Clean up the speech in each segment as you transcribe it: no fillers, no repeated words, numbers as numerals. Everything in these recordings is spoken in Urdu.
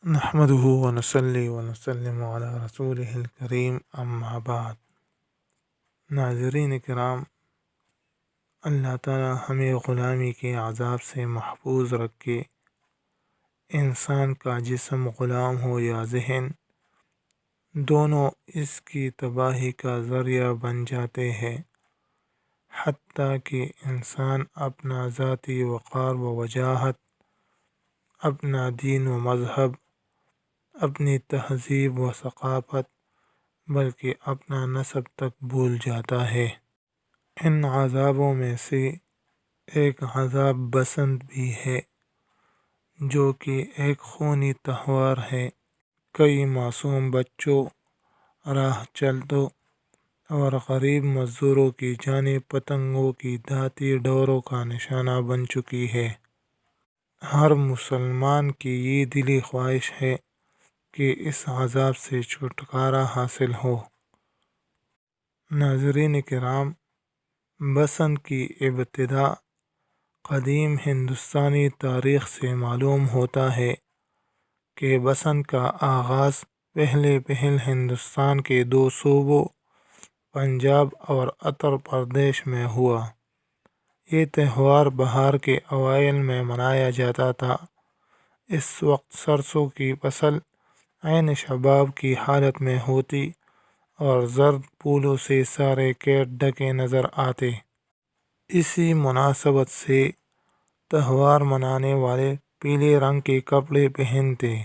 نحمده ونصلي ونسلم علی رسوله الکریم اما بعد۔ ناظرین کرام، اللہ تعالی ہمیں غلامی کے عذاب سے محفوظ رکھے۔ انسان کا جسم غلام ہو یا ذہن، دونوں اس کی تباہی کا ذریعہ بن جاتے ہیں، حتیٰ کہ انسان اپنا ذاتی وقار و وجاہت، اپنا دین و مذہب، اپنی تہذیب و ثقافت، بلکہ اپنا نسب تک بھول جاتا ہے۔ ان عذابوں میں سے ایک عذاب بسنت بھی ہے، جو کہ ایک خونی تہوار ہے۔ کئی معصوم بچوں، راہ چلتوں اور غریب مزدوروں کی جانیں پتنگوں کی دھاتی ڈوروں کا نشانہ بن چکی ہے۔ ہر مسلمان کی یہ دلی خواہش ہے کہ اس عذاب سے چھٹکارا حاصل ہو۔ ناظرین کرام، بسنت کی ابتدا قدیم ہندوستانی تاریخ سے معلوم ہوتا ہے کہ بسنت کا آغاز پہلے ہندوستان کے دو صوبوں پنجاب اور اتر پردیش میں ہوا۔ یہ تہوار بہار کے اوائل میں منایا جاتا تھا۔ اس وقت سرسوں کی فصل عین شباب کی حالت میں ہوتی اور زرد پھولوں سے سارے کھیت ڈھکے نظر آتے۔ اسی مناسبت سے تہوار منانے والے پیلے رنگ کے کپڑے پہنتے۔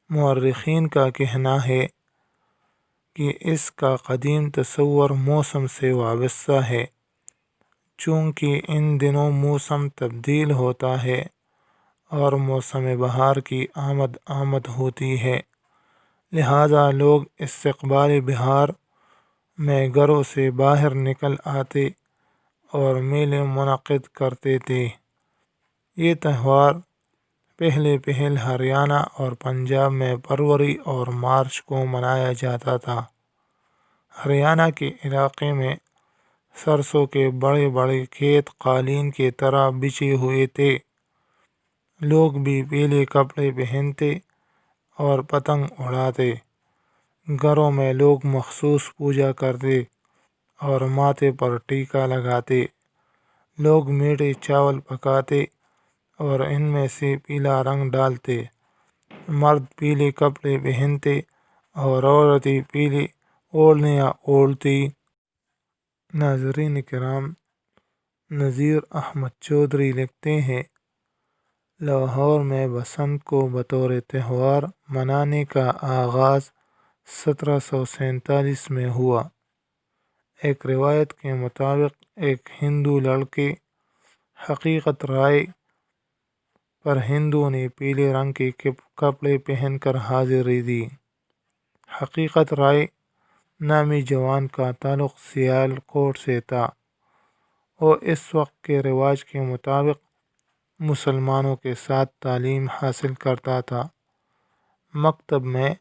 مورخین کا کہنا ہے کہ اس کا قدیم تصور موسم سے وابستہ ہے، چونکہ ان دنوں موسم تبدیل ہوتا ہے اور موسم بہار کی آمد ہوتی ہے، لہذا لوگ استقبال بہار میں گھروں سے باہر نکل آتے اور میلے منعقد کرتے تھے۔ یہ تہوار پہلے ہریانہ اور پنجاب میں فروری اور مارچ کو منایا جاتا تھا۔ ہریانہ کے علاقے میں سرسوں کے بڑے بڑے کھیت قالین کی طرح بچھے ہوئے تھے۔ لوگ بھی پیلے کپڑے پہنتے اور پتنگ اڑاتے۔ گھروں میں لوگ مخصوص پوجا کرتے اور ماتھے پر ٹیکا لگاتے۔ لوگ میٹھے چاول پکاتے اور ان میں سے پیلا رنگ ڈالتے۔ مرد پیلے کپڑے پہنتے اور عورتیں پیلی اوڑھنیاں اوڑھتی۔ ناظرین کرام، نذیر احمد چودھری لکھتے ہیں، لاہور میں بسنت کو بطور تہوار منانے کا آغاز 1747 میں ہوا۔ ایک روایت کے مطابق ایک ہندو لڑکے حقیقت رائے پر ہندو نے پیلے رنگ کے کپڑے پہن کر حاضری دی۔ حقیقت رائے نامی جوان کا تعلق سیالکوٹ سے تھا۔ وہ اس وقت کے رواج کے مطابق مسلمانوں کے ساتھ تعلیم حاصل کرتا تھا۔ مکتب میں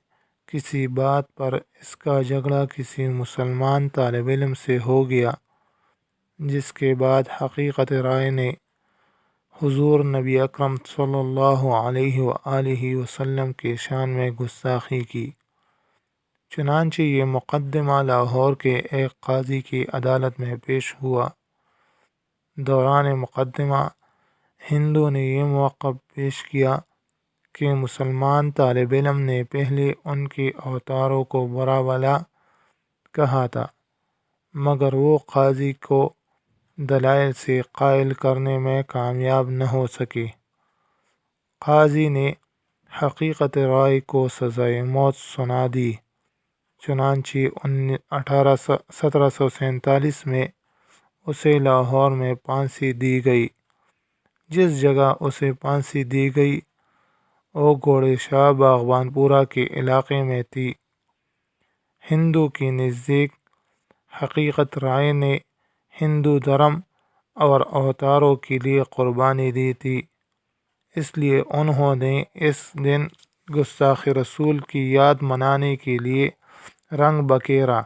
کسی بات پر اس کا جھگڑا کسی مسلمان طالب علم سے ہو گیا، جس کے بعد حقیقت رائے نے حضور نبی اکرم صلی اللہ علیہ وآلہ وسلم کے شان میں گستاخی کی۔ چنانچہ یہ مقدمہ لاہور کے ایک قاضی کی عدالت میں پیش ہوا۔ دوران مقدمہ ہندو نے یہ موقف پیش کیا کہ مسلمان طالب علم نے پہلے ان کے اوتاروں کو برا بھلا کہا تھا، مگر وہ قاضی کو دلائل سے قائل کرنے میں کامیاب نہ ہو سکے۔ قاضی نے حقیقت رائے کو سزائے موت سنا دی۔ چنانچہ 1747 میں اسے لاہور میں پھانسی دی گئی۔ جس جگہ اسے پھانسی دی گئی وہ گھوڑے شاہ باغبان پورہ کے علاقے میں تھی۔ ہندو کے نزدیک حقیقت رائے نے ہندو دھرم اور اوتاروں کے لیے قربانی دی تھی، اس لیے انہوں نے اس دن گستاخ رسول کی یاد منانے کے لیے رنگ بکھیرا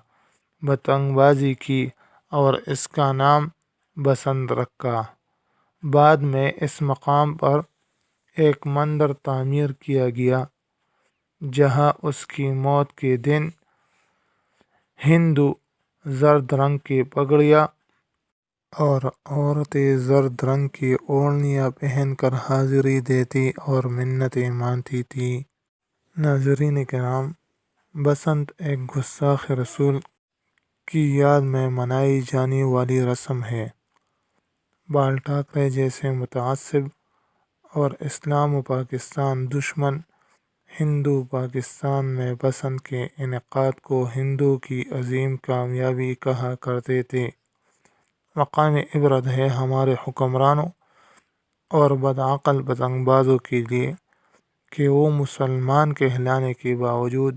پتنگ بازی کی اور اس کا نام بسنت رکھا۔ بعد میں اس مقام پر ایک مندر تعمیر کیا گیا جہاں اس کی موت کے دن ہندو زرد رنگ کی پگڑیاں اور عورتیں زرد رنگ کی اوڑھنیاں پہن کر حاضری دیتی اور منتیں مانتی تھیں۔ ناظرین کرام، بسنت ایک گستاخ رسول کی یاد میں منائی جانے والی رسم ہے۔ بال ٹاکرے جیسے متعصب اور اسلام و پاکستان دشمن ہندو پاکستان میں بسنت کے انعقاد کو ہندوؤں کی عظیم کامیابی کہا کرتے تھے۔ مقام عبرت ہے ہمارے حکمرانوں اور بدعقل پتنگ بازوں کے لیے کہ وہ مسلمان کہلانے کے باوجود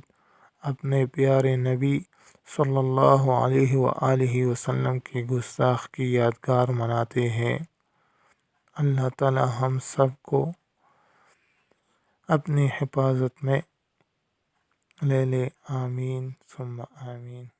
اپنے پیارے نبی صلی اللہ علیہ وآلہ وسلم کی گستاخی یادگار مناتے ہیں۔ اللہ تعالی ہم سب کو اپنی حفاظت میں لے لے، آمین ثم آمین۔